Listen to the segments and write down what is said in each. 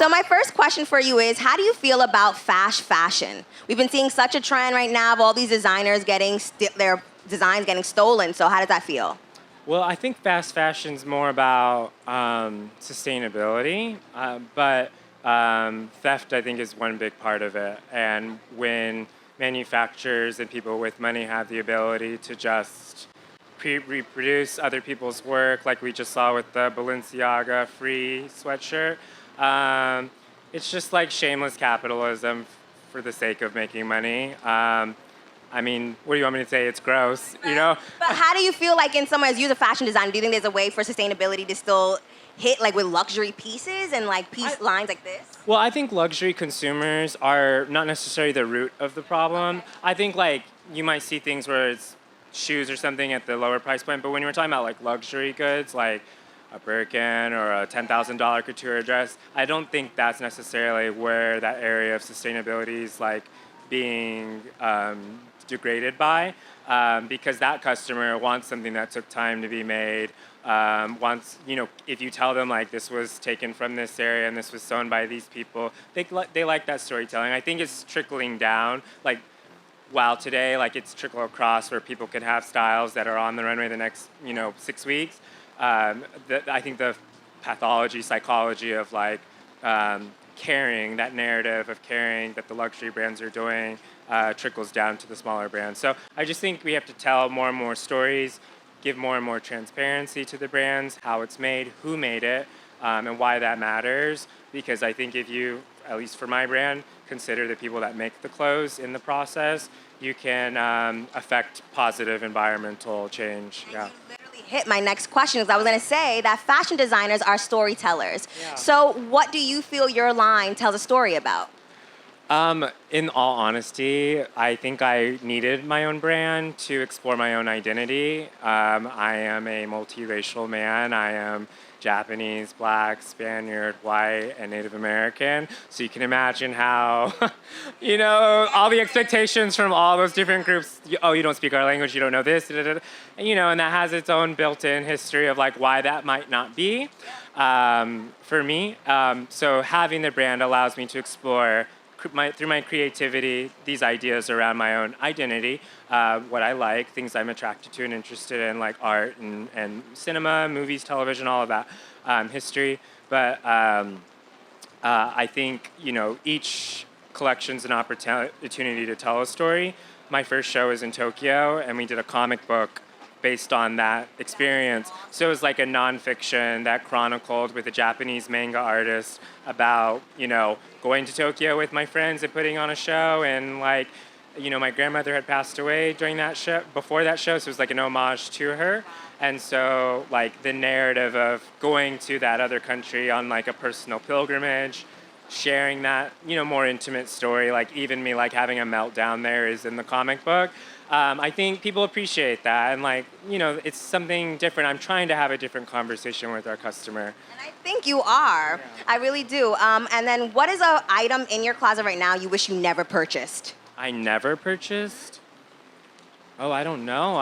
So my first question for you is, how do you feel about fast fashion? We've been seeing such a trend right now of all these designers getting their designs getting stolen. So how does that feel? Well, I think fast fashion's more about sustainability, but theft, I think, is one big part of it. And when manufacturers and people with money have the ability to just reproduce other people's work, like we just saw with the Balenciaga free sweatshirt, it's just like shameless capitalism for the sake of making money. I mean, what do you want me to say? It's gross, you know? But how do you feel like in someone as you as a fashion designer, do you think there's a way for sustainability to still hit like with luxury pieces and like lines like this? Well, I think luxury consumers are not necessarily the root of the problem. I think like you might see things where it's shoes or something at the lower price point, but when you're talking about like luxury goods, like a Birkin or a $10,000 couture dress, I don't think that's necessarily where that area of sustainability is like being degraded by, because that customer wants something that took time to be made, wants, you know, if you tell them like this was taken from this area and this was sewn by these people, they like that storytelling. I think it's trickling down, like while today like it's trickle across where people can have styles that are on the runway the next, you know, 6 weeks. I think the pathology, psychology of like carrying that narrative of carrying that the luxury brands are doing trickles down to the smaller brands. So I just think we have to tell more and more stories, give more and more transparency to the brands, how it's made, who made it, and why that matters. Because I think if you, at least for my brand, consider the people that make the clothes in the process, you can affect positive environmental change. Yeah. Hit my next question, because I was going to say that fashion designers are storytellers. Yeah. So what do you feel your line tells a story about? In all honesty, I think I needed my own brand to explore my own identity. I am a multiracial man. I am Japanese, Black, Spaniard, white, and Native American. So you can imagine how, you know, all the expectations from all those different groups. Oh, you don't speak our language, you don't know this, da, da, da. And, you know, and that has its own built-in history of like why that might not be for me. So having the brand allows me to explore through my creativity, these ideas around my own identity, what I like, things I'm attracted to and interested in, like art and cinema, movies, television, all of that, history. But I think, you know, each collection's an opportunity to tell a story. My first show was in Tokyo, and we did a comic book based on that experience. So it was like a nonfiction that chronicled with a Japanese manga artist about, you know, going to Tokyo with my friends and putting on a show. And like, you know, my grandmother had passed away during that show, before that show, so it was like an homage to her. And so like the narrative of going to that other country on like a personal pilgrimage, sharing that, you know, more intimate story, like even me like having a meltdown there is in the comic book. I think people appreciate that, and like, you know, it's something different. I'm trying to have a different conversation with our customer. And I think you are. Yeah. I really do. And then what is an item in your closet right now you wish you never purchased? I never purchased? Oh, I don't know.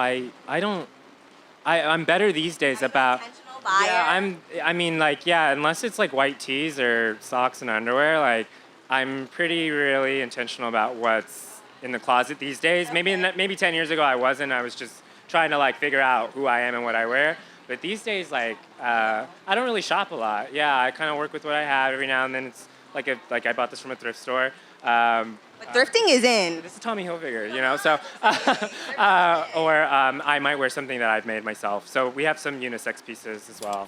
I'm better these days about... Buyer? Yeah, I mean, like, yeah, unless it's like white tees or socks and underwear, like, I'm pretty really intentional about what's in the closet these days. Okay. Maybe 10 years ago I wasn't. I was just trying to like figure out who I am and what I wear. But these days, like, I don't really shop a lot. Yeah, I kind of work with what I have every now and then. It's like I bought this from a thrift store. But thrifting is in. This is Tommy Hilfiger, you know. So, or I might wear something that I've made myself. So we have some unisex pieces as well.